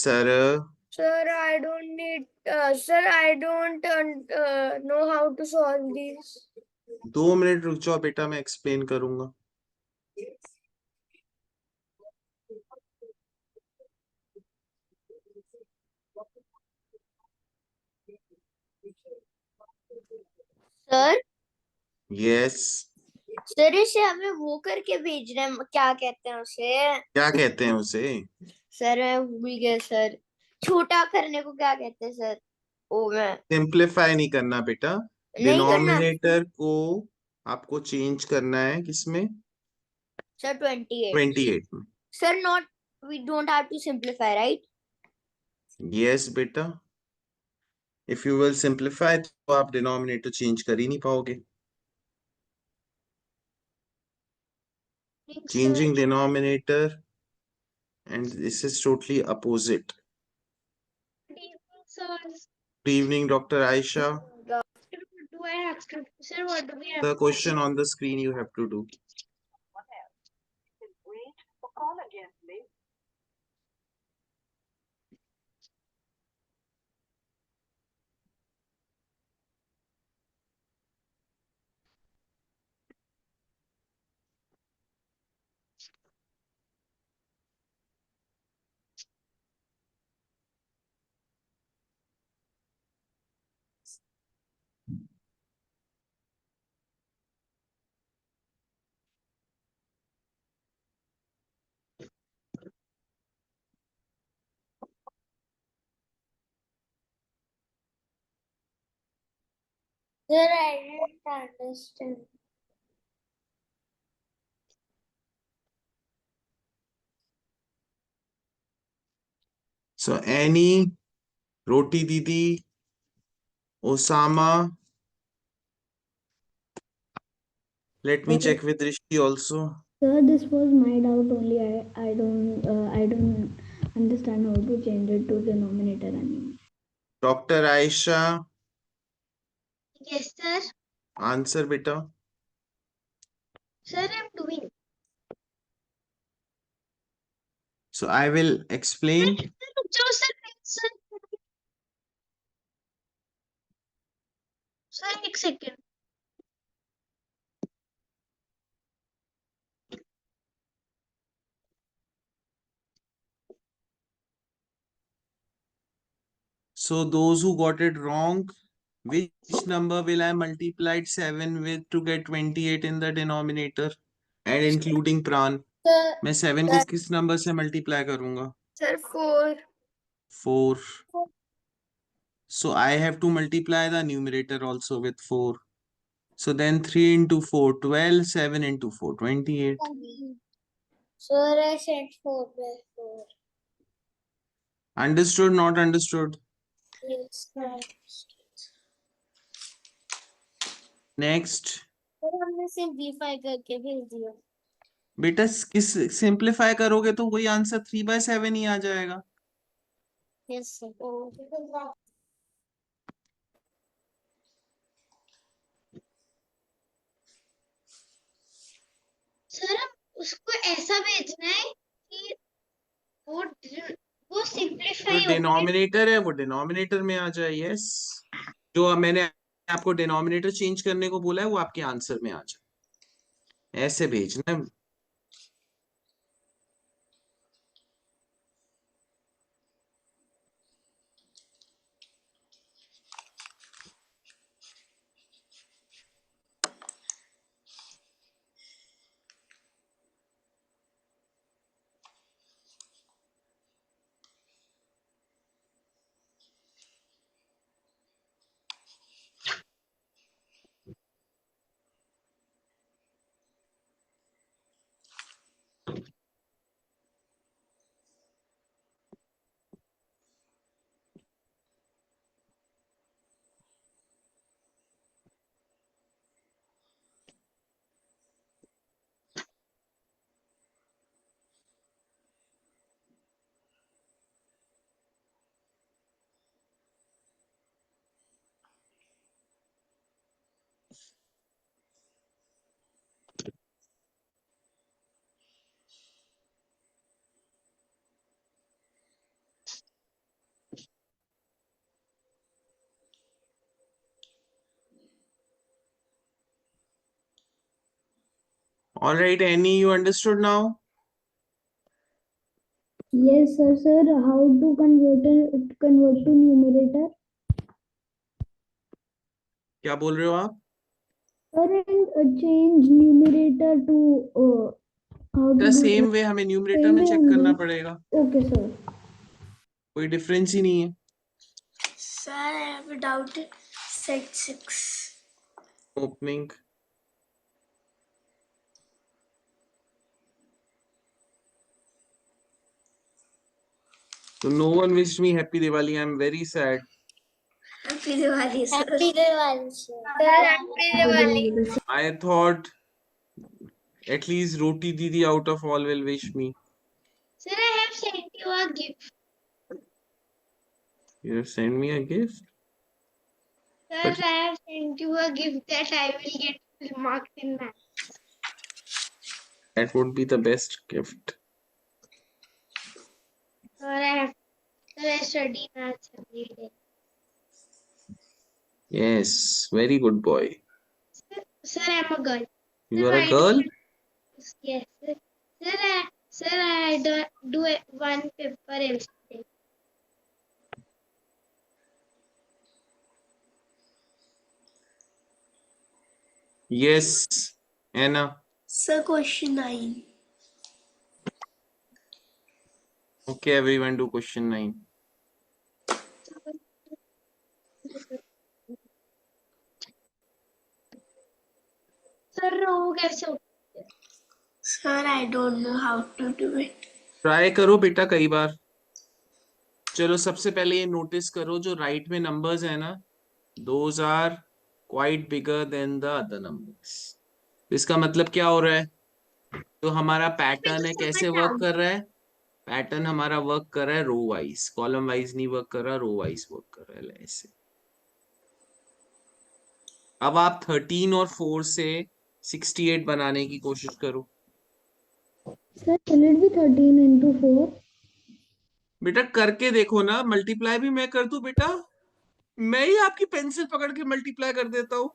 Sir, Sir, I don't need. Sir, I don't know how to solve these. 2 minute रुक जाओ बेटा, मैं explain करूंगा. Sir, yes. सर इसे हमें वो करके भेजना है, क्या कहते हैं उसे? क्या कहते हैं उसे? सर मैं भूल गया सर, छोटा करने को क्या कहते हैं सर? ओ मैं सिंप्लीफाई नहीं करना बेटा. नहीं करना डिनोमिनेटर को आपको चेंज करना है किसमें? सर, 28. 28 में. Sir not, we don't have to simplify, right? Yes बेटा. इफ यू विल सिंप्लीफाई तो आप डिनोमिनेटर चेंज कर ही नहीं पाओगे. Changing denominator, and this is totally opposite. Good evening, Dr. Aisha. Do I have to, sir, what do we have The question on the screen you have to do. Sir, I didn't understand. So Annie, Roti Didi, Osama. Let me check with Rishi also. Sir, this was my doubt only. I don't understand how to change it to denominator anymore. Dr. Aisha, Yes, sir. answer beta. Sir, I'm doing. So I will explain. Sir, sir, एक second. So those who got it wrong, which number will I multiply 7 with to get 28 in the denominator? And including Pran. Sir, मैं 7 को किस number से multiply करूंगा? sir, 4. 4. So I have to multiply the numerator also with 4. So then 3 into 4, 12, 7 into 4, 28. Sir, I said 4 by 4. Understood, not understood? Yes, sir. Next. Sir हमने simplify करके भेज दिया. बेटा किस सिंप्लीफाई करोगे तो वही आंसर 3/7 ही आ जाएगा. Yes sir. सर उसको ऐसा भेजना है कि वो वो जो सिंप्लीफाई हो. डिनोमिनेटर है वो डिनोमिनेटर में आ जाए. यस. जो मैंने आपको डिनोमिनेटर चेंज करने को बोला है वो आपके आंसर में आ जाए. ऐसे भेजना है. All right, Annie, you understood now? Yes, sir. Sir, how to convert to numerator? क्या बोल रहे हो आप? Sir, and change numerator to how to The do same that? way हमें न्यूमरेटर Same में way चेक करना only. पड़ेगा, Okay, sir. कोई डिफरेंस ही नहीं है. Sir, I have a doubt in set 6. Opening. So no one wished me happy Diwali. I'm very sad. Happy Diwali, sir. Happy Diwali, sir. Sir, Happy Diwali. I thought at least Roti Didi out of all will wish me. Sir, I have sent you a gift. You have sent me a gift? Sir, But- I have sent you a gift that I will get full marks in math. That would be the best gift. Sir, I study maths every day. Yes, very good boy. Sir, I'm a girl. You Sir, are a why girl? Yes, sir. Sir, I do one paper every day. Yes, Anna. Sir, question 9. Okay, everyone do question 9. Sir, रो कैसे होती है? Sir, I don't know how to do it. Try करो बेटा कई बार. चलो सबसे पहले ये नोटिस करो जो राइट में नंबर्स है ना, those are quite bigger than the other numbers. इसका मतलब क्या हो रहा है? तो हमारा पैटर्न है कैसे वर्क कर रहा है? पैटर्न हमारा वर्क कर रहा है रो वाइज, कॉलम वाइज नहीं वर्क कर रहा, रो वाइज वर्क कर रहा है ऐसे. अब आप 13 और 4 से 68 बनाने की कोशिश करो. Sir, will it be 13 into 4? बेटा करके देखो ना, मल्टीप्लाई भी मैं कर दूं बेटा, मैं ही आपकी पेंसिल पकड़ के मल्टीप्लाई कर देता हूं.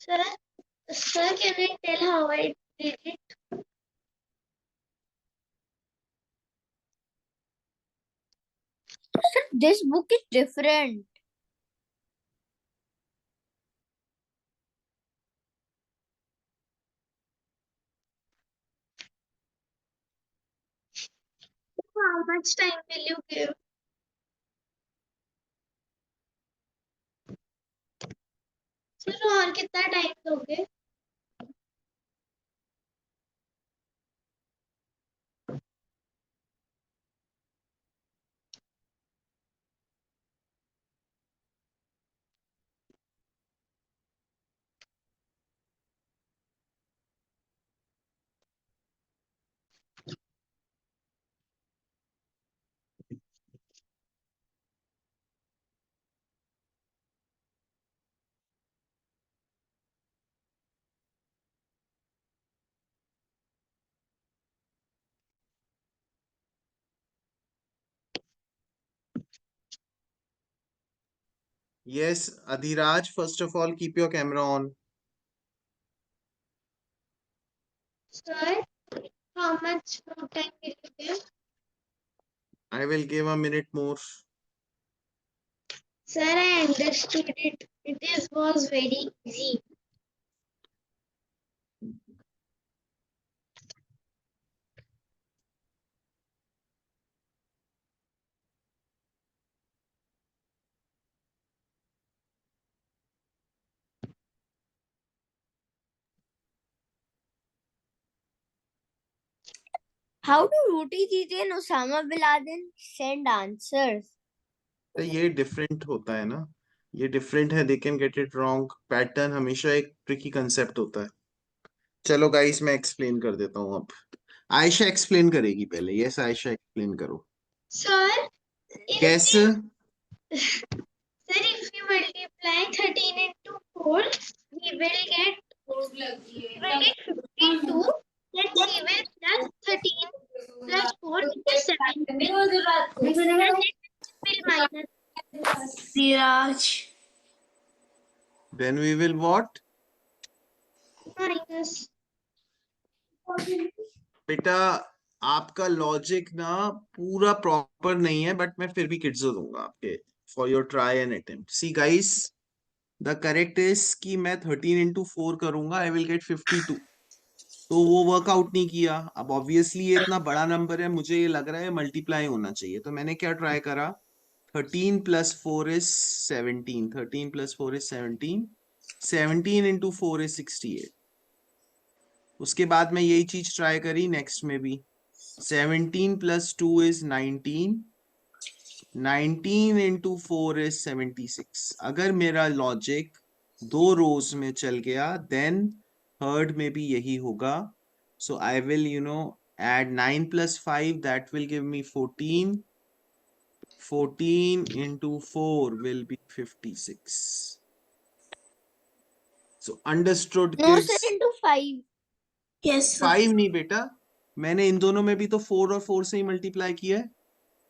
Sir, sir, can I tell how I did it? This book is different. How much time will you give? Sir, और कितना टाइम दोगे? Yes, Adhiraj, first of all, keep your camera on. Sir, how much more time will you give? I will give a minute more. Sir, I understood it. Was very easy. How do Ruti Titi and Osama bin Laden send answers? तो ये different होता है ना, ये different है, they can get it wrong. Pattern हमेशा एक tricky concept होता है. चलो गाइस, मैं एक्सप्लेन कर देता हूँ अब. आयशा एक्सप्लेन करेगी पहले. यस आयशा, एक्सप्लेन करो. Sir, कैसे? sir, if you multiply 13 into 4, we will get 52. Then we will plus 13 plus 4, which is 17. Then it will minus. Viraj. Then we will what? Minus. बेटा आपका लॉजिक ना पूरा प्रॉपर नहीं है, बट मैं फिर भी किड्स दूंगा आपके for your try and attempt. See guys, the correct is कि मैं 13 into 4 करूंगा, आई विल गेट 52. तो वो वर्कआउट नहीं किया. अब ऑब्वियसली ये इतना बड़ा नंबर है, मुझे ये लग रहा है मल्टीप्लाई होना चाहिए. तो मैंने क्या ट्राई करा? 13 plus 4 is 17. 13 plus 4 is 17. 17 into 4 is 68. उसके बाद मैं यही चीज ट्राई करी नेक्स्ट में भी. 17 plus 2 is 19. 19 into 4 is 76. अगर मेरा लॉजिक दो रोज में चल गया, देन थर्ड में भी यही होगा. So I will, add 9 plus 5, that will give me 14. 14 into 4 will be 56. So understood, No, kids? sir, into 5. Yes, sir. 5 नहीं बेटा, मैंने इन दोनों में भी तो 4 और 4 से ही मल्टीप्लाई किया है.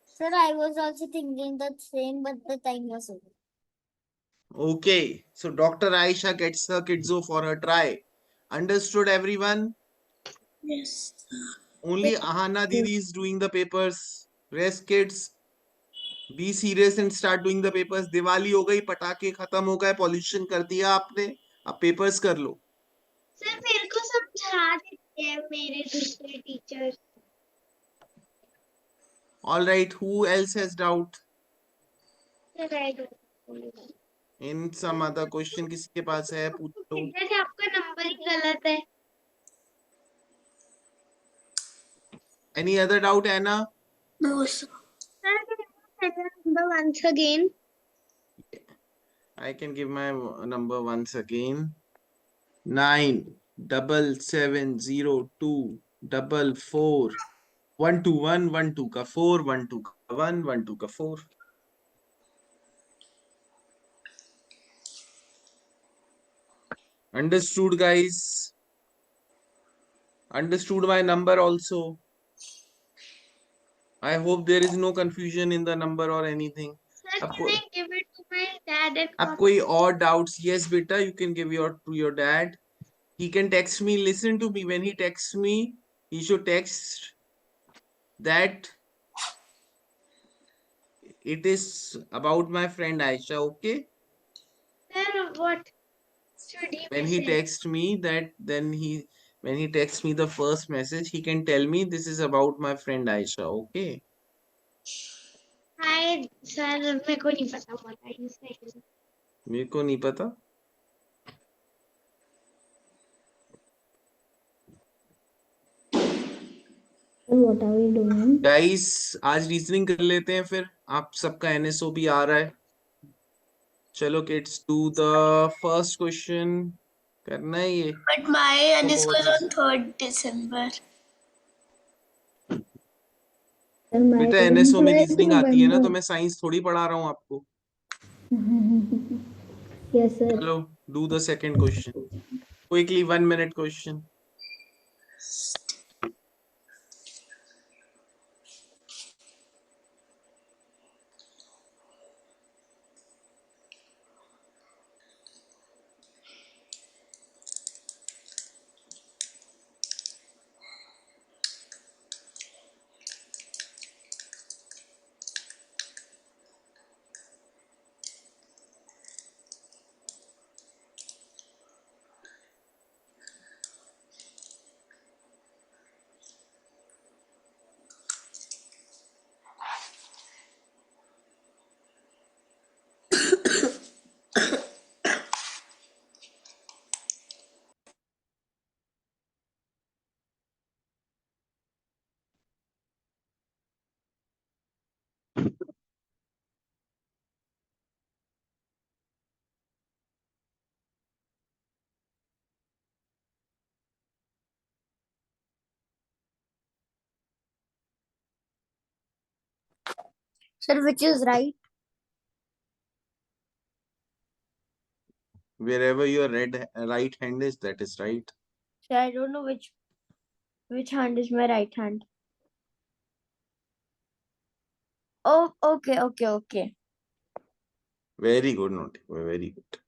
Sir, I was also thinking the same, but the time was over. Okay, so Dr. Aisha gets her kidzo for her try. Understood, everyone? Yes. Only Ahana Didi is doing the papers. Rest kids, be serious and start doing the papers. Diwali हो गई, पटाखे खत्म हो गए, pollution कर दिया आपने, अब पेपर्स कर लो. सर मेरे को समझा देते हैं मेरे दूसरे teacher. All right, who else has doubt sir I don't. in some other question? किसी के पास है, पूछो. जैसे आपका नंबर ही गलत है. Any other doubt, Anna? No, sir. Sir, can you tell the number once again? I can give my number once again. 9770244 121 12 का 4 12 का 1 12 का 4. Understood, guys? Understood my number also? I hope there is no confusion in the number or anything. Sir, can I give it to my dad dad and अब कोई और doubts? Yes, beta, you can give to your dad. He can text me. Listen to me. When he texts me, he should text that it is about my friend Aisha. Okay? Sir, what should he When he message? texts me that, when he texts me the first message, he can tell me this is about my friend Aisha. Okay? Hi, sir, मेरे को नहीं पता what are you saying? मेरे को नहीं पता. So what are we doing? Guys, आज reasoning कर लेते हैं फिर. आप सबका एनएसओ भी आ रहा है. चलो kids, do the first question. करना है ये. But my तो NSQ बहुत is on easy. 3rd December. Sir, my बेटा is एनएसओ में 12th रीजनिंग आती है ना, तो November. मैं साइंस थोड़ी पढ़ा रहा हूँ आपको. Yes, sir. चलो do the second question quickly. 1 minute question. Sir, which is right? Wherever your right hand is, that is right. Sir, I don't know which hand is my right hand. Oh, okay. Very good, not very good.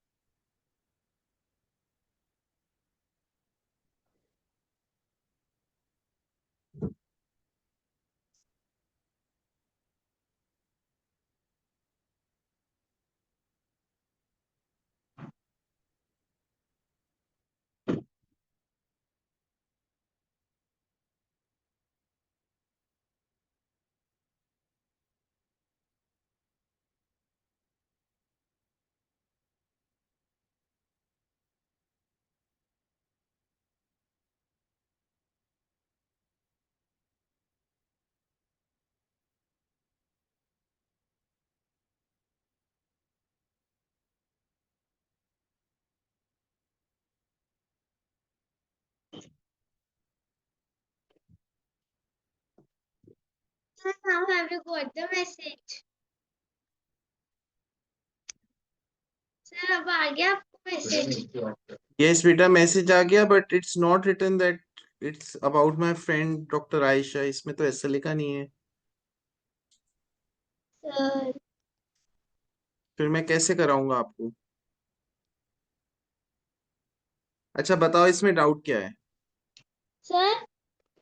Sir, how have you got the message? Sir, अब आ गया आपको message? Yes, beta, message आ गया, but it's not written that it's about my friend Dr. Aisha. इसमें तो ऐसा लिखा नहीं है. Sir, फिर मैं कैसे कराऊंगा आपको? अच्छा बताओ, इसमें डाउट क्या है? sir,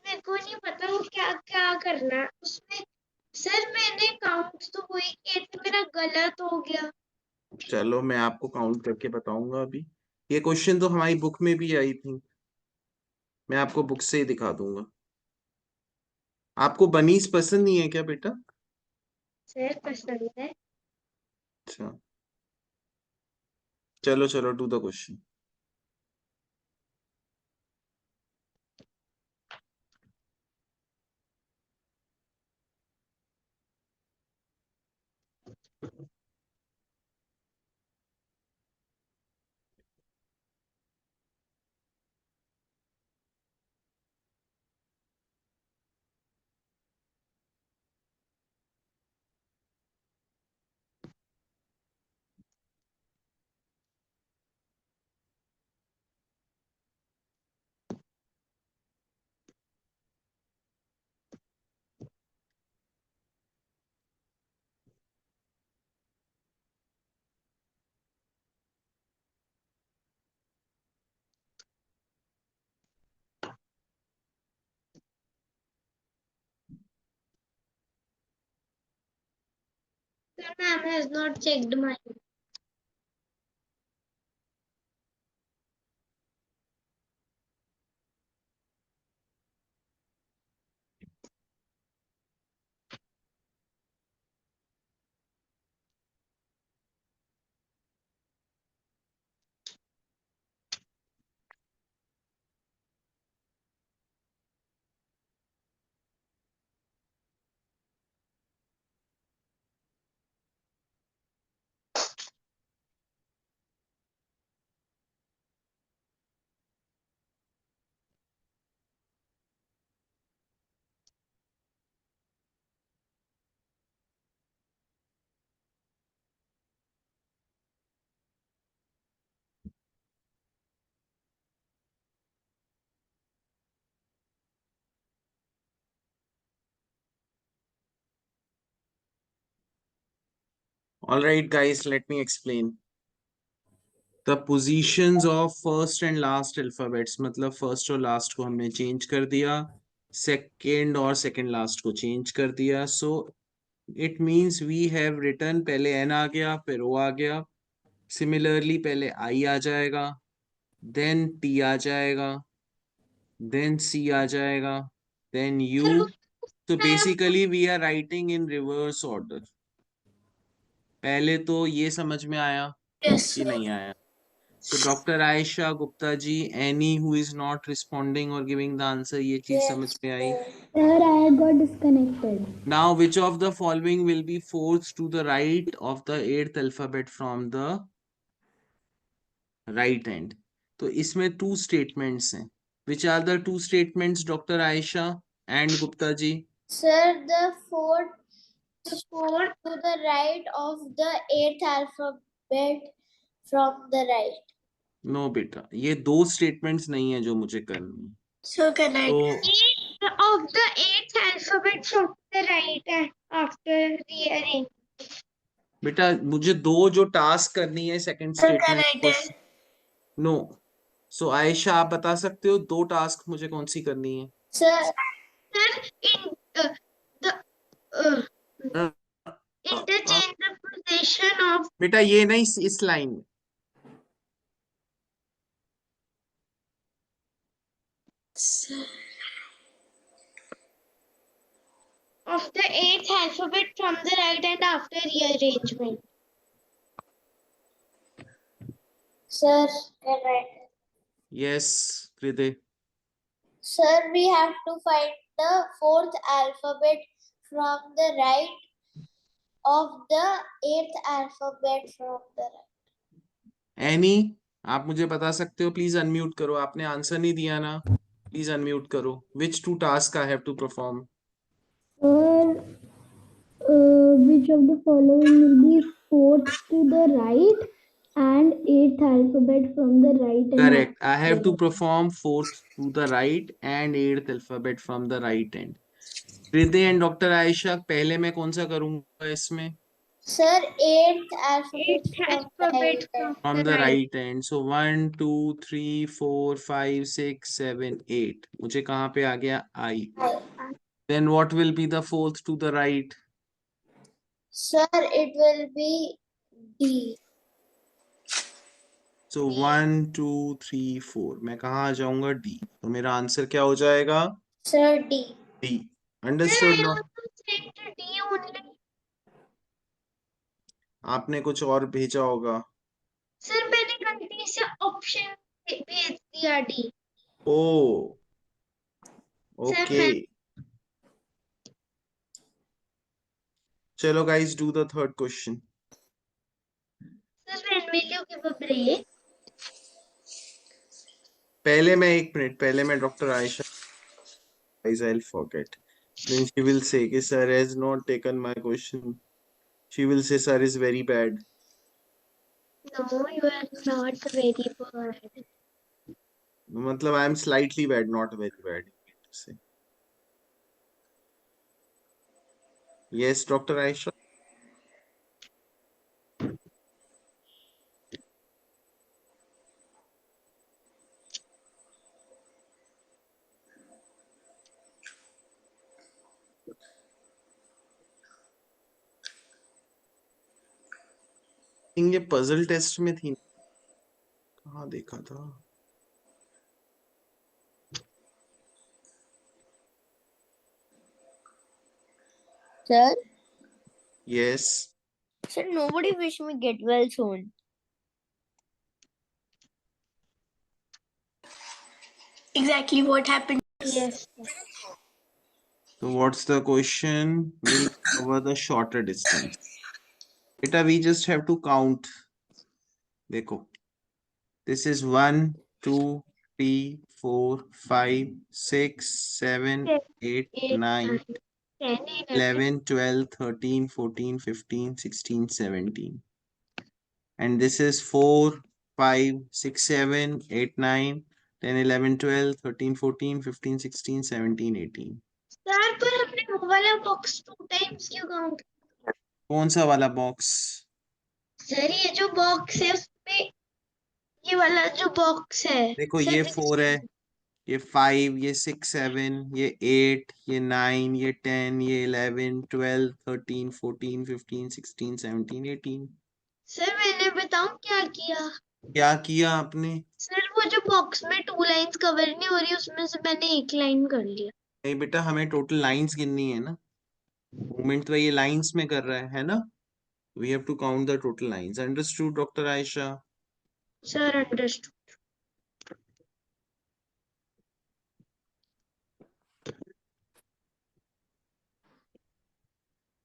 मेरे को नहीं पता वो क्या क्या करना है उसमें. सर मैंने काउंट तो वही किए थे, मेरा गलत हो गया. चलो मैं आपको काउंट करके बताऊंगा अभी. ये क्वेश्चन तो हमारी बुक में भी आई थी. मैं आपको बुक से ही दिखा दूंगा. आपको बनीस पसंद नहीं है क्या बेटा? सर पसंद है. अच्छा, चलो चलो do the question. ma'am has not checked mine. All right, guys, let me explain. The positions of first and last alphabets, मतलब first और last को हमने change कर दिया, second और second last को change कर दिया. So it means we have written पहले N आ गया, फिर O आ गया. Similarly पहले I आ जाएगा, then T आ जाएगा, then C आ जाएगा, then U. So basically we are writing in reverse order. पहले तो ये समझ में आया कि नहीं आया? So Dr. Aisha Gupta ji, any who is not responding or giving the answer, ये चीज समझ में आई? Sir, I got disconnected. Now, which of the following will be fourth to the right of the eighth alphabet from the right end? तो इसमें two statements हैं. Which are the two statements, Dr. Aisha and Gupta ji? Sir, the fourth to the right of the eighth alphabet from the right. No बेटा, ये दो statements नहीं है जो मुझे करनी है. So correct. तो Of the eighth alphabet from the right and after rearrange. बेटा मुझे दो जो टास्क करनी है सेकंड स्टेटमेंट. नो. सो आयशा आप बता सकते हो दो टास्क मुझे कौन सी करनी है? Sir, In the interchange the position of बेटा ये नहीं, इस लाइन में. of the eighth alphabet from the right and after rearrangement. sir, correct. Yes हृदय. Sir, we have to find the fourth alphabet from the right of the eighth alphabet from the right. Any आप मुझे बता सकते हो? Please unmute करो. आपने answer नहीं दिया ना, प्लीज अनम्यूट करो. Which two task I have to perform? Sir, which of the following will be fourth to the right and eighth alphabet from the right end? Correct. I have to perform fourth to the right and eighth alphabet from the right end. हृदय and doctor Ayesha, पहले मैं कौन सा करूंगा इसमें? Sir, eighth alphabet Eighth from the alphabet right end. From the right end. So 1 2 3 4 5 6 7 8. मुझे कहाँ पे आ गया? I. Then what will be the fourth to the right? Sir, it will be D. So 1 2 3 4. मैं कहाँ आ जाऊंगा? D. तो मेरा answer क्या हो जाएगा? Sir, D. D. Understood? I No? also checked D only. आपने कुछ और भेजा होगा. सर मैंने गलती से ऑप्शन भेज दिया डी. Oh. Sir, Okay. चलो guys, do the third question. Sir, when will you give a break? पहले मैं एक मिनट, पहले मैं doctor Ayesha, guys, I'll forget. Then she will say कि sir has not taken my question. She will say sir is very bad. No, you are not very bad. मतलब I am slightly bad, not very bad. Say. Yes, Dr. Aisha. ये puzzle test में थी, कहाँ देखा था? Sir, yes, sir, nobody wish me get well soon. Exactly what happened. Yes. so what's the question? We'll cover the shorter distance. Beta, we just have to count. देखो, this is 1, 2, 3, 4, 5, 6, 7, 8, 9, 10, 11, 12, 13, 14, 15, 16, 17. And this is 4, 5, 6, 7, 8, 9, 10, 11, 12, 13, 14, 15, 16, 17, 18. Sir पर हमने वो वाला box 2 times क्यों count? कौन सा वाला box? Sir ये जो बॉक्स है उसमें ये वाला जो बॉक्स है, देखो, सर ये 4 है, ये 5, ये 6, 7, ये 8, ये 9, ये 10, ये 11, 12, 13, 14, 15, 16, 17, 18. सर मैंने बताऊं क्या किया? क्या किया आपने? सर वो जो बॉक्स में 2 लाइंस कवर नहीं हो रही उसमें से मैंने एक लाइन कर लिया। नहीं बेटा, हमें टोटल लाइंस गिननी है ना, मूवमेंट तो ये लाइंस में कर रहा है ना? We have to count the total lines. Understood doctor Ayesha? Sir understood.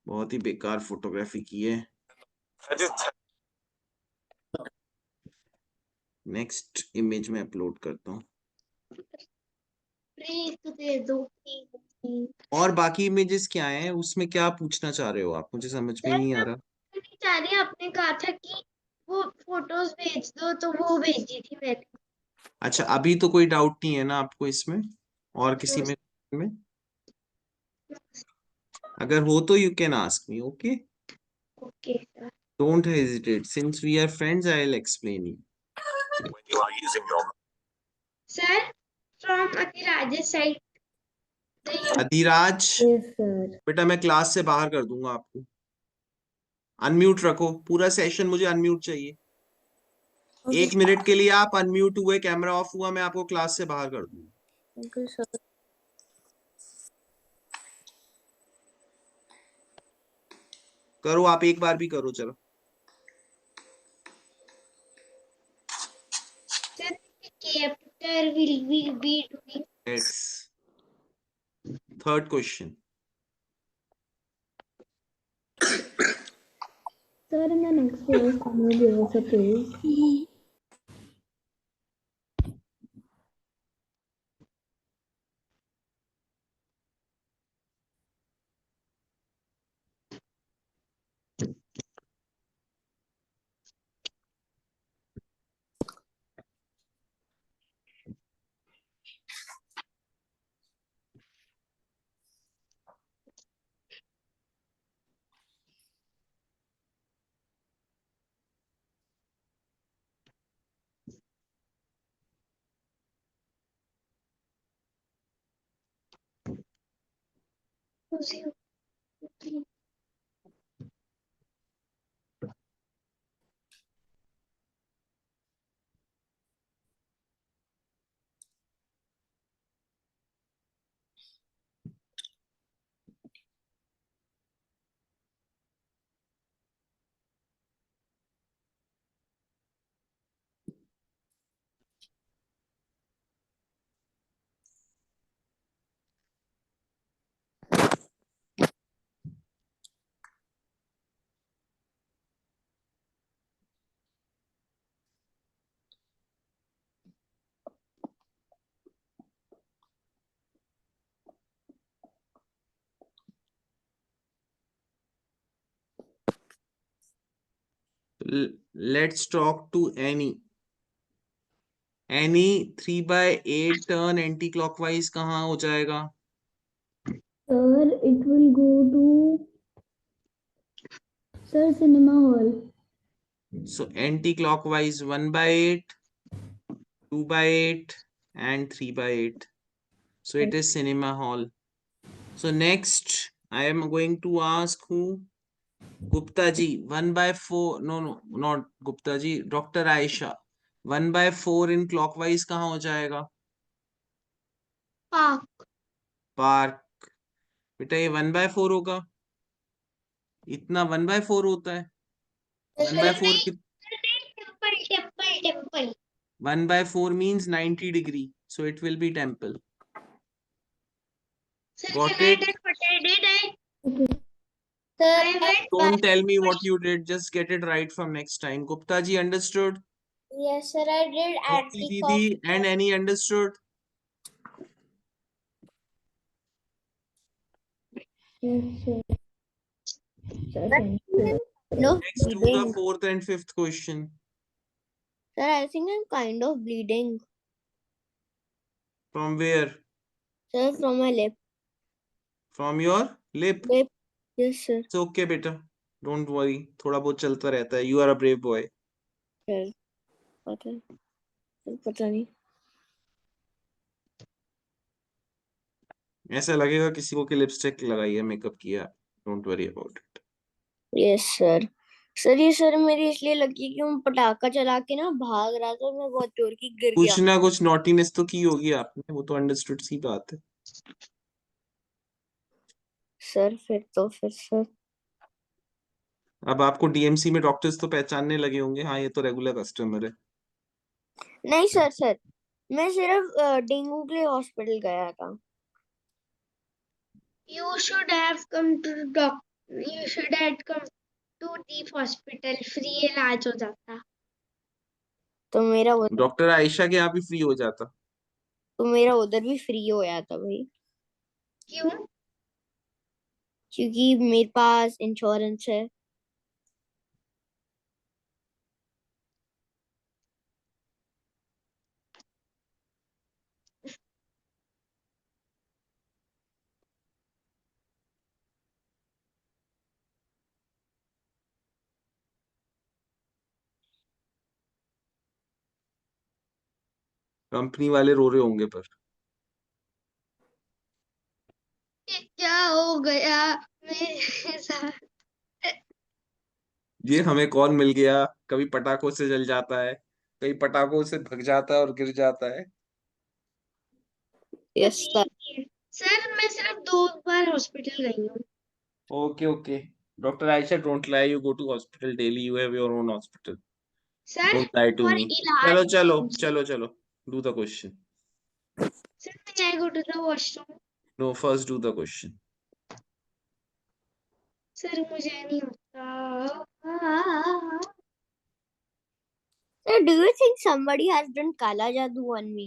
बहुत ही बेकार फोटोग्राफी की है. नेक्स्ट इमेज में अपलोड करता हूँ. प्लीज दे दो प्लीज। और बाकी इमेजेस क्या हैं, उसमें क्या पूछना चाह रहे हो आप? मुझे समझ में ही नहीं आ रहा. नहीं चाह रही, आपने कहा था कि वो फोटोज भेज दो तो वो भेजी थी मैंने। अच्छा, अभी तो कोई डाउट नहीं है ना आपको इसमें और किसी में? अगर हो तो you can ask me. Okay, okay sir. Don't hesitate. Since we are friends, I will explain you. Sir from Adhiraj side. Adhiraj, Yes, sir. बेटा मैं क्लास से बाहर कर दूंगा आपको. अनम्यूट रखो, पूरा सेशन मुझे अनम्यूट चाहिए. 1 मिनट के लिए आप अनम्यूट हुए, कैमरा ऑफ हुआ, मैं आपको क्लास से बाहर कर दूंगा. Okay, sir. करो, आप एक बार भी करो. चलो, कैप्टर will be doing. Let's. Third question. Sir, in the next class, can you give us a quiz? Let's talk to Annie. Annie 3/8 turn anti clockwise कहाँ हो जाएगा? Sir, it will go to Sir Cinema Hall. So anti clockwise 1/8, 2/8 and 3/8. So it is cinema hall. So next I am going to ask who? Gupta ji 1/4, no no not Gupta ji, doctor Ayesha 1/4 in clockwise कहाँ हो जाएगा? Park. Park. बेटा ये 1/4 होगा, इतना 1/4 होता है। Sir, 1/4 की temple temple temple 1/4 means 90 degree, so it will be temple. Sir, Got can I it? tell what I did? Okay. I went Don't tell me what you did, just get it right from next time. Gupta ji understood? yes, sir, I did Jyoti anti-fog. Didi and Annie understood? Yes, sir. Sir, thank you. No Next, do the bleeding. 4th and 5th question. Sir, I think I'm kind of bleeding. From where? Sir, from my lip. From your lip. Lip. Yes, sir. It's okay, beta. Don't worry. थोड़ा बहुत चलता रहता है. You are a brave boy. Sir, पता नहीं. ऐसा लगेगा किसी को कि लिपस्टिक लगाई है, मेकअप किया. Don't worry about it. Yes, sir. Sir ये सर मेरी इसलिए लगी कि मैं पटाखा चला के ना भाग रहा था, मैं बहुत जोर की गिर गया. कुछ ना कुछ नॉटीनेस तो की होगी आपने, वो तो अंडरस्टूड सी बात है. सर फिर सर. अब आपको डीएमसी में डॉक्टर्स तो पहचानने लगे होंगे. हाँ ये तो रेगुलर कस्टमर है. नहीं सर मैं सिर्फ डेंगू के लिए हॉस्पिटल गया था. You should have come to the doctor. You should have come to the hospital. Free इलाज हो जाता. तो मेरा उधर डॉक्टर आयशा के यहाँ भी फ्री हो जाता. भी फ्री हो गया था भाई, क्यों? क्योंकि मेरे पास इंश्योरेंस है. कंपनी वाले रो रहे होंगे पर. ये क्या हो गया मेरे साथ? ये हमें कौन मिल गया. कभी पटाखों से जल जाता है, कभी पटाखों से भग जाता है और गिर जाता है. Yes sir. सर मैं सिर्फ 2 बार हॉस्पिटल गई हूँ. Okay okay. Doctor Ayesha don't lie, you go to hospital daily, you have your own hospital. Sir don't lie to और मी. इलाज. चलो चलो चलो चलो. Do the question. Sir may I go to the washroom. No, first do the question. Sir मुझे नहीं होता. Sir do you think somebody has done काला जादू on me?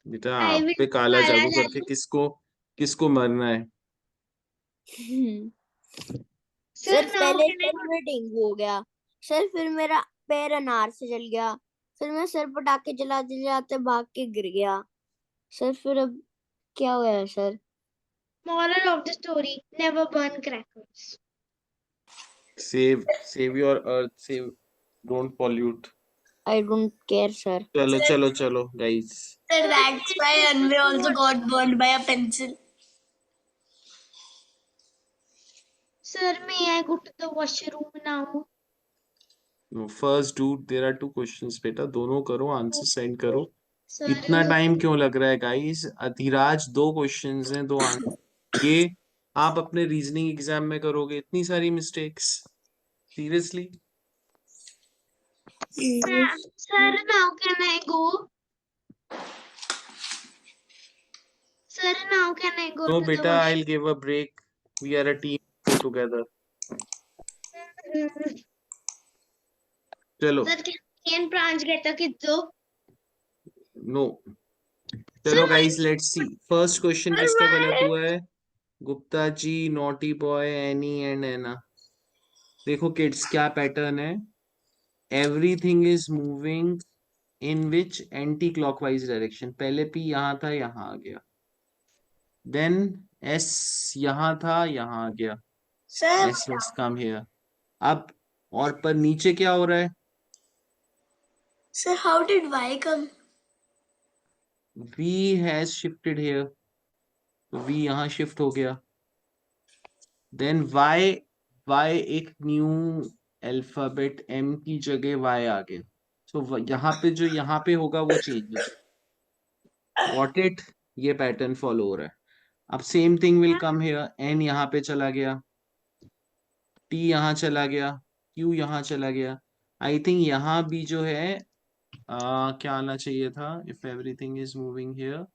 बेटा I आप will पे काला काला जादू करके जादू. किसको किसको मरना है. सर now पहले can I सर go? में डेंगू हो गया. सर फिर मेरा पैर अनार से जल गया. फिर मैं सर पटाखे जलाते जलाते भाग के गिर गया. सर फिर अब क्या हुआ है sir? Moral of the story: never burn crackers. Save your earth, save, don't pollute. I don't care sir. चलो चलो चलो guys. Sir, that's why Anvi also got burned by a pencil. Sir, may I go to the washroom now? First do, there are 2 questions बेटा, दोनों करो, answer send करो. Sir, इतना time क्यों लग रहा है गाइस? अधिराज 2 क्वेश्चंस हैं, 2 आंसर. ये आप अपने रीजनिंग एग्जाम में करोगे इतनी सारी mistakes? Seriously? sir, now can I go? Sir, now can I go no to the बेटा, I washroom? Will give a break. We are a team, go together. चलो. Sir, can branch get a kiddo? नो. Sir, चलो my guys, let's see. First question sir, किसका गलत my हुआ है? Gupta ji, naughty boy, Annie and Anna. देखो kids, क्या pattern है. Everything is moving in which anti clockwise direction. पहले पी यहां था, यहां आ गया. देन एस यहां था, यहां आ गया. Sir, S was come here. अब और पर नीचे क्या हो रहा है? sir, how did Y come? V has shifted here, तो V यहां शिफ्ट हो गया. देन y एक न्यू अल्फाबेट m की जगह y आ गया, सो यहाँ पे जो यहाँ पे होगा वो चेंज हो जाएगा। Got it? ये पैटर्न फॉलो हो रहा है। अब same thing will come here, n यहाँ पे चला गया, t यहाँ चला गया, q यहाँ चला गया। आई थिंक यहाँ भी जो है क्या आना चाहिए था, if everything is moving here,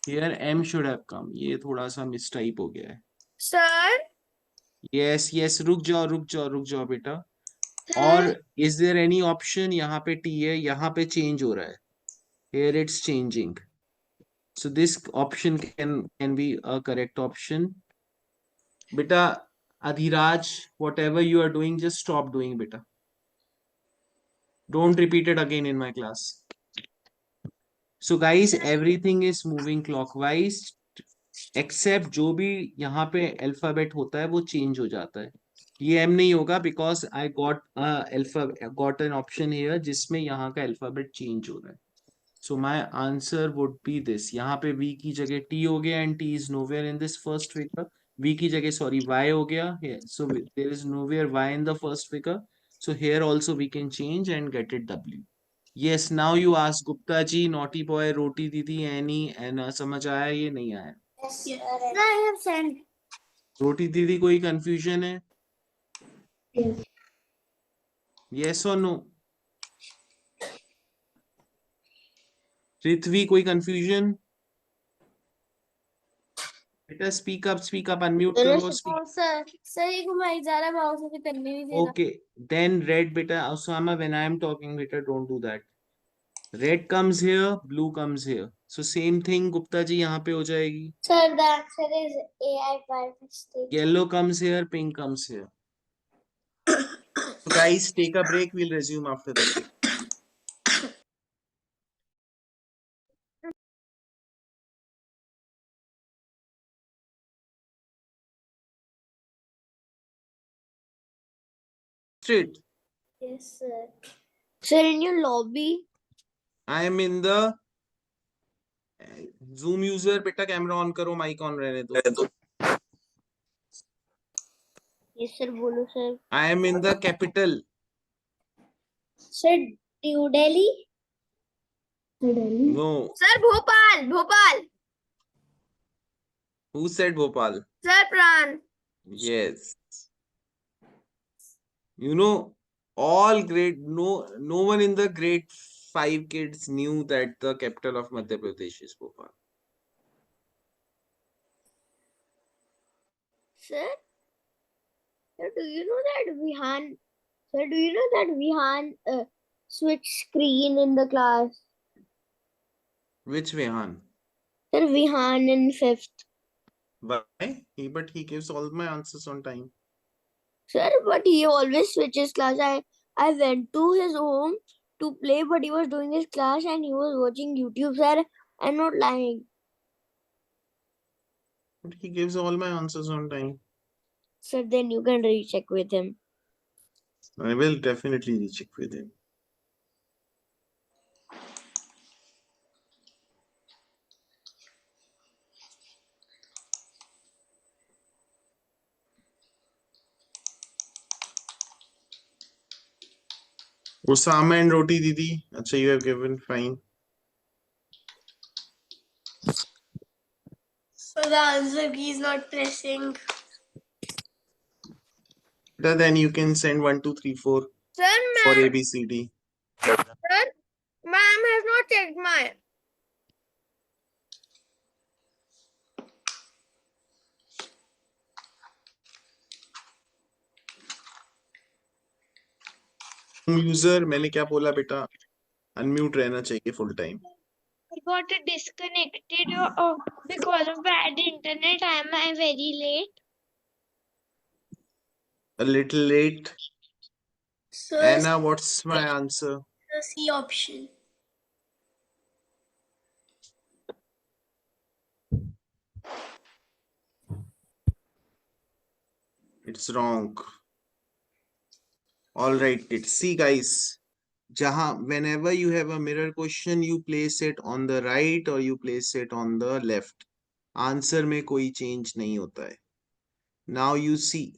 here m should have come. ये थोड़ा सा मिसटाइप हो गया है। सर यस यस, रुक जाओ बेटा। और इज देयर एनी ऑप्शन, यहाँ पे t है, यहाँ पे चेंज हो रहा है, here it's changing, so this option can be a correct option. Beta, Adhiraj, whatever you are doing, just stop doing, beta. Don't repeat it again in my class. So guys, everything is moving clockwise except जो भी यहाँ पे alphabet होता है वो change हो जाता है। ये m नहीं होगा because I got an option here जिसमें यहाँ का अल्फाबेट चेंज हो रहा है। So my answer would be this. यहाँ पे v की जगह t हो गया and t is nowhere in this first figure. v की जगह sorry y हो गया here. So there is nowhere y in the first figure. So here also we can change and get it w. Yes, now you ask Gupta ji, naughty boy, roti didi, Annie, and समझ आया ये नहीं आया? Yes, sir. I have sent. रोटी दीदी कोई confusion है? Yes. Yes or no? Ritvi कोई confusion? बेटा स्पीक अप, अनम्यूट करो, speak. सर सही घुमाई जा रहा, माउस से करने नहीं दे रहा। Okay, then red beta, Osama, when I am talking beta, don't do that. Red comes here, blue comes here. So same thing, Gupta ji यहाँ पे हो जाएगी. Sir, the answer is AI by mistake. Yellow comes here, pink comes here. So guys, take a break. We'll resume after the break. Straight. Yes, sir. Sir, in your lobby. I am in the Zoom user. बेटा camera on करो, mic on रहने दो. Yes, sir. बोलो sir. I am in the capital. Sir, New Delhi. Delhi. No. Sir, Bhopal. Who said Bhopal? Sir, Pran. Yes. You know, all grade, no one in the grade 5 kids knew that the capital of Madhya Pradesh is Bhopal. Sir, do you know that Vihan switched screen in the class? Which Vehan? Sir, Vihan in 5th. Why? But he gives all my answers on time. Sir, but he always switches class. I went to his home to play, but he was doing his class and he was watching YouTube, sir. I'm not lying. But he gives all my answers on time. Sir, then you can recheck with him. I will definitely recheck with him. Osama and Roti Didi. Acha, you have given fine. So the answer key is not pressing. Then you can send 1, 2, 3, 4 Sir, for ABCD. Sir, ma'am has not checked my. User, मैंने क्या बोला बेटा? Unmute रहना चाहिए full time. I got disconnected because of bad internet. Am I very late? A little late. So Anna, what's my answer? the C option. It's wrong. All right, kids. See, guys. Whenever you have a mirror question, you place it on the right or you place it on the left. Answer में कोई change नहीं होता है. Now you see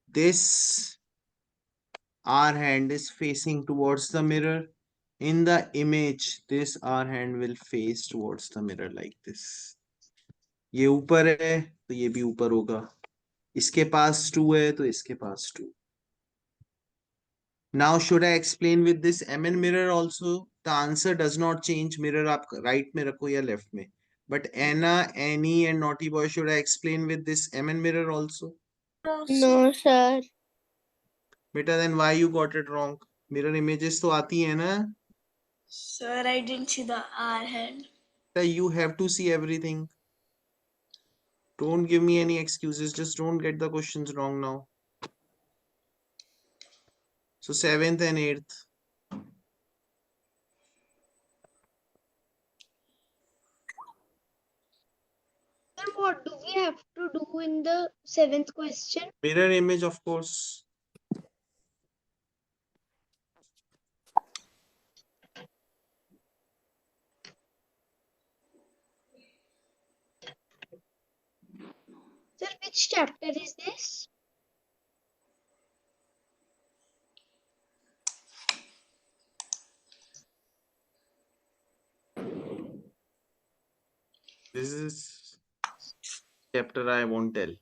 this our hand is facing towards the mirror. In the image, this our hand will face towards the mirror like this. ये ऊपर है तो ये भी ऊपर होगा. इसके पास 2 है तो इसके पास 2. Now should I explain with this MN mirror also? The answer does not change. Mirror आप right में रखो या left में. But Anna, Annie and Naughty Boy, should I explain with this MN mirror also? No, sir. Beta, then why you got it wrong? Mirror images तो आती है ना? Sir, I didn't see the R hand. You have to see everything. Don't give me any excuses. Just don't get the questions wrong now. So 7th and 8th. Sir, what do we have to do in the 7th question? Mirror image, of course. Sir, which chapter is this? This is chapter I won't tell.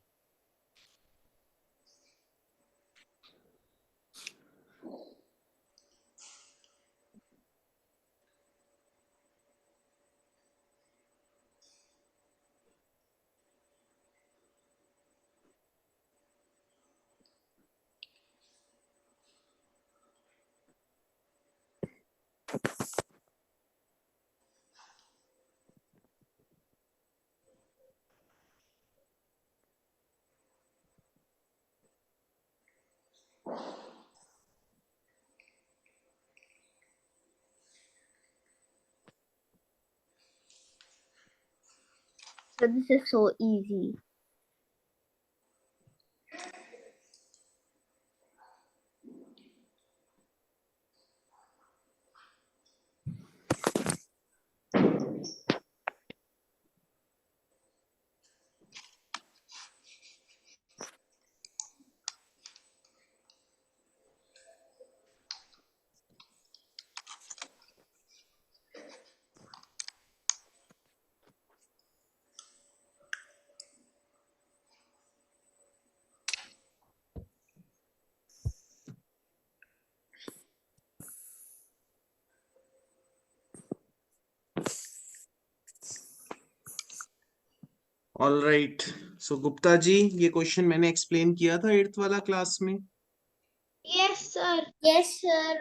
So this is so easy. All right. So Gupta ji, ये question मैंने explain किया था 8th वाला class में. Yes, sir. Yes, sir.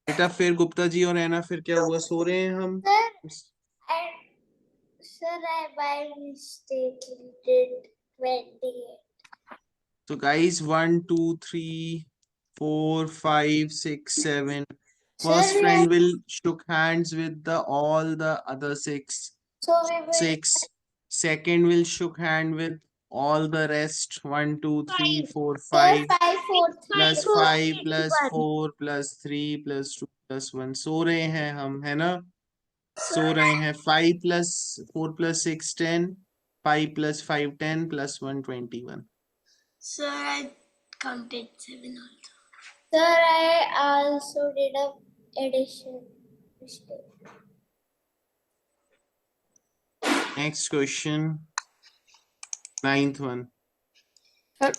बेटा फिर गुप्ता जी और ऐना फिर क्या हुआ? सो रहे हैं हम. Sir, I by mistake did 28. So guys, 1, 2, 3, 4, 5, 6, 7. First Sir, friend will shook hands with the all the other 6. so we will 6. Second will shook hand with all the rest. 1, 2, 3, 4, 5. 5, 4, 3. Plus 5 plus 4 plus 3 plus 2 plus 1. सो रहे हैं हम, है ना? सो रहे हैं. 5 plus 4 plus 6 10. 5 plus 5 10 plus 1 21. Sir, I counted 7 also. Sir, I also did a addition mistake. Next question. 9th one. Sir.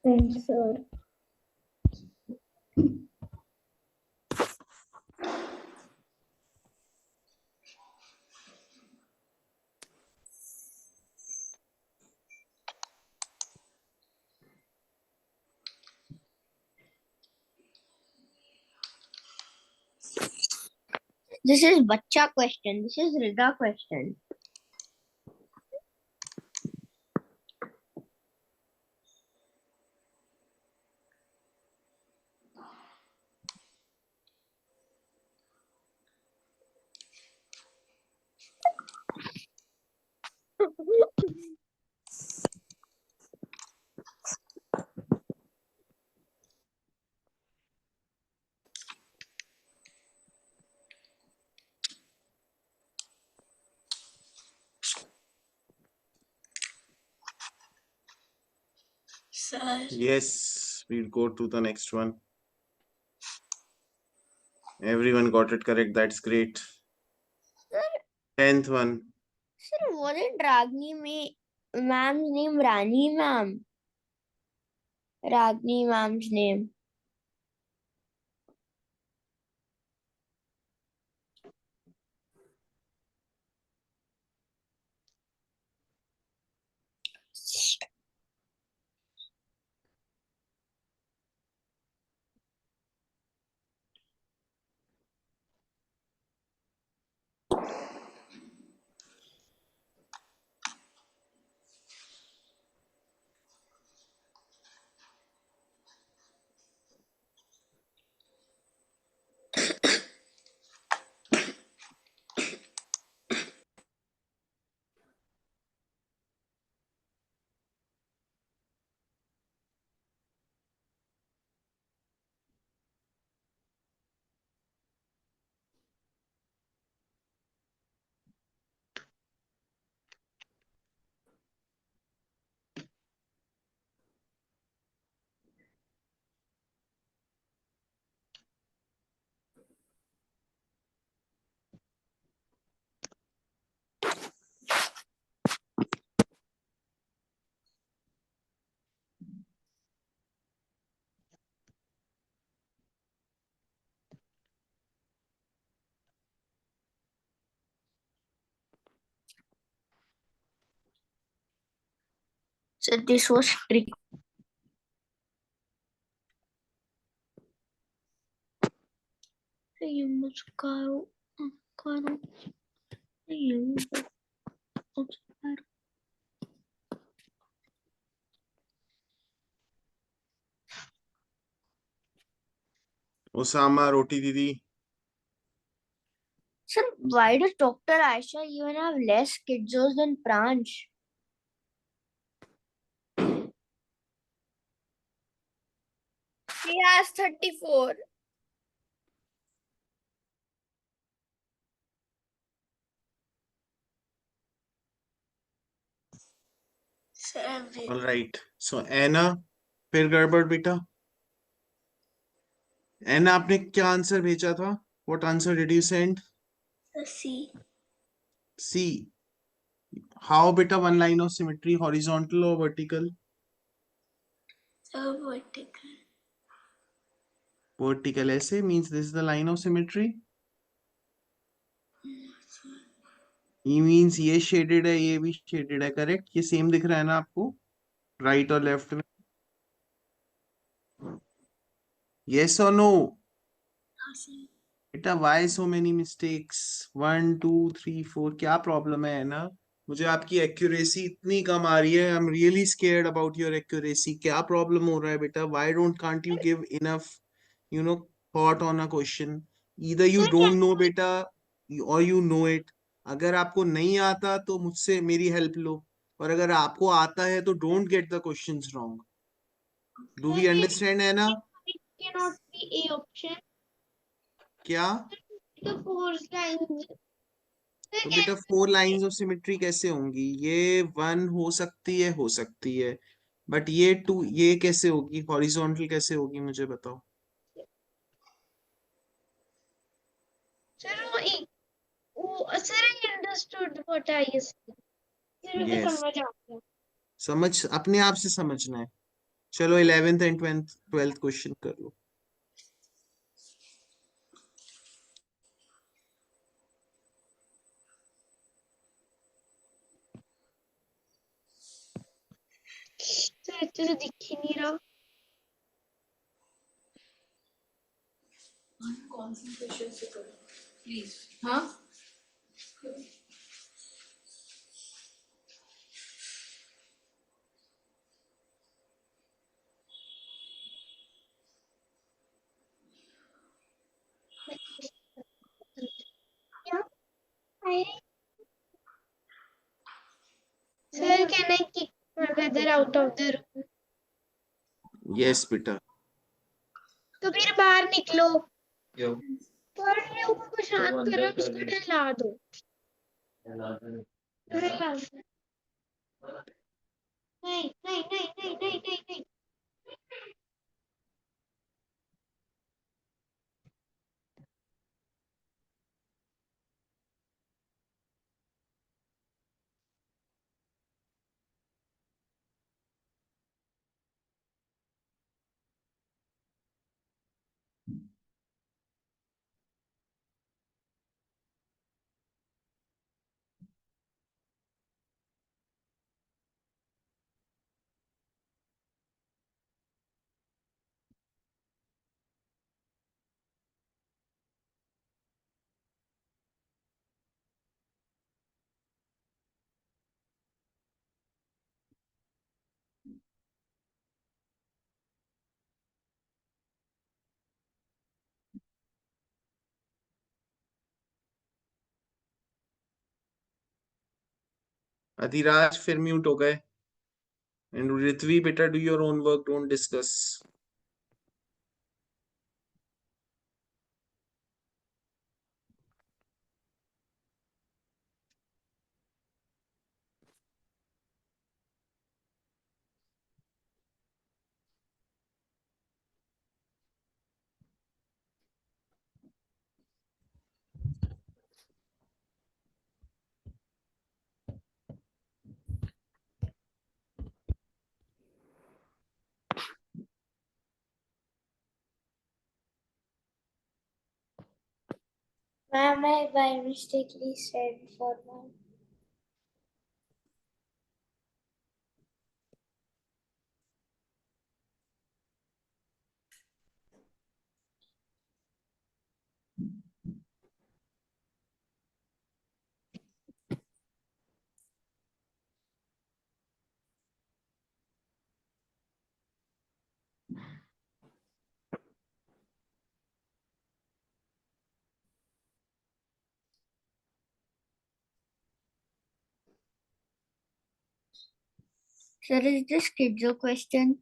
Thanks, sir. This is Bacha question. This is Rida question. Sir, Yes, we'll go to the next one. Everyone got it correct. That's great. Sir, 10th one. sir, wasn't Ragini ma'am's name Rani ma'am? Ragini ma'am's name. So this was trick. ये मुस्कारो करो ये मुस्कारो Osama, Roti Didi. Sir, why does Dr. Aisha even have less kidzos than Pransh? She has 34. sir, All right. So Anna, फिर गड़बड़ बेटा. Anna, आपने क्या answer भेजा था? What answer did you send? C. C. How beta one line of symmetry, horizontal or vertical? So vertical. Vertical ऐसे means this is the line of symmetry. ये means ये shaded है, ये भी shaded है, correct? ये same दिख रहा है ना आपको? Right और left में? Yes or no? Awesome. बेटा why so many mistakes? 1 2 3 4 क्या problem है ना? मुझे आपकी accuracy इतनी कम आ रही है. I'm really scared about your accuracy. क्या problem हो रहा है बेटा? Why can't you give enough, thought on a question? Either you don't know बेटा or you know it. अगर आपको नहीं आता तो मुझसे मेरी help लो. और अगर आपको आता है तो don't get the questions wrong. Do we understand है ना? It cannot be a option. क्या? The four lines. तो बेटा 4 लाइंस ऑफ सिमेट्री कैसे होंगी? ये 1 हो सकती है बट ये 2 ये कैसे होगी? हॉरिजॉन्टल कैसे होगी मुझे बताओ. Sir, sir, I understood what I said. Sir, मुझे यस समझ आ गया. समझ अपने आप से समझना है. चलो 11th एंड 12th क्वेश्चन कर लो. Sir, अच्छे से दिख ही नहीं रहा. कॉन्सेंट्रेशन से करो प्लीज. हाँ क्या? Sir, can I kick my brother out of the room? Yes बेटा. तो फिर बाहर निकलो. पर लोगों को शांत करो, उसको नहला दो. नहला दो. नहीं नहीं नहीं नहीं नहीं नहीं नहीं. अधिराज फिर म्यूट हो गए. And Ritvi, better do your own work, don't discuss. Ma'am, I by mistakenly sent for one. Sir, is this Kidzo question?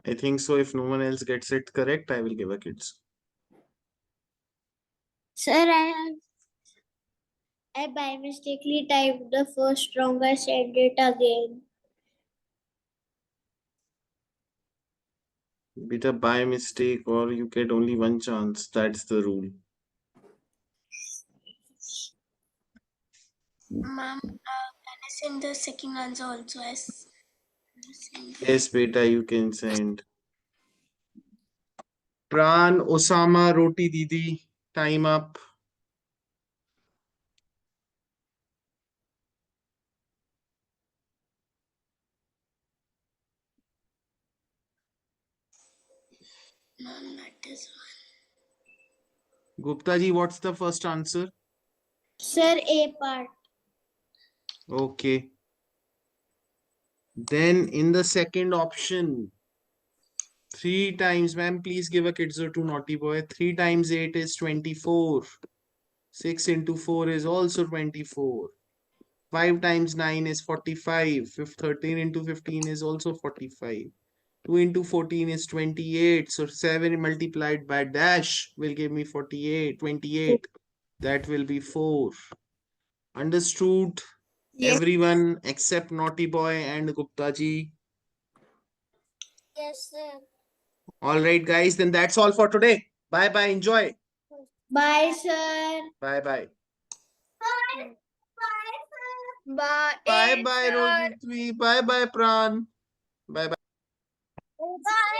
I think so. If no one else gets it correct, I will give a kids. Sir, I by mistakenly typed the first wrong. I sent it again. Beta, by mistake, or you get only one chance. That's the rule. Ma'am, can I send the second answer also as Yes, beta, you can send. Pran, Osama, Roti Didi, time up. Ma'am, that is Gupta ji, what's the first answer? Sir, A part. Okay. Then in the second option, 3 times, ma'am, please give a kidzo to naughty boy. 3 times 8 is 24. 6 into 4 is also 24. 5 times 9 is 45. 13 into 15 is also 45. 2 into 14 is 28. So 7 multiplied by dash will give me 48. 28. That will be 4. Understood? Yes. Everyone except Naughty Boy and Gupta ji. Yes, sir. All right, guys. Then that's all for today. Bye bye. Enjoy. Bye, sir. Bye bye. Bye. Bye. Bye bye, sir. Rohit. Bye bye, Pran. Bye bye. Bye.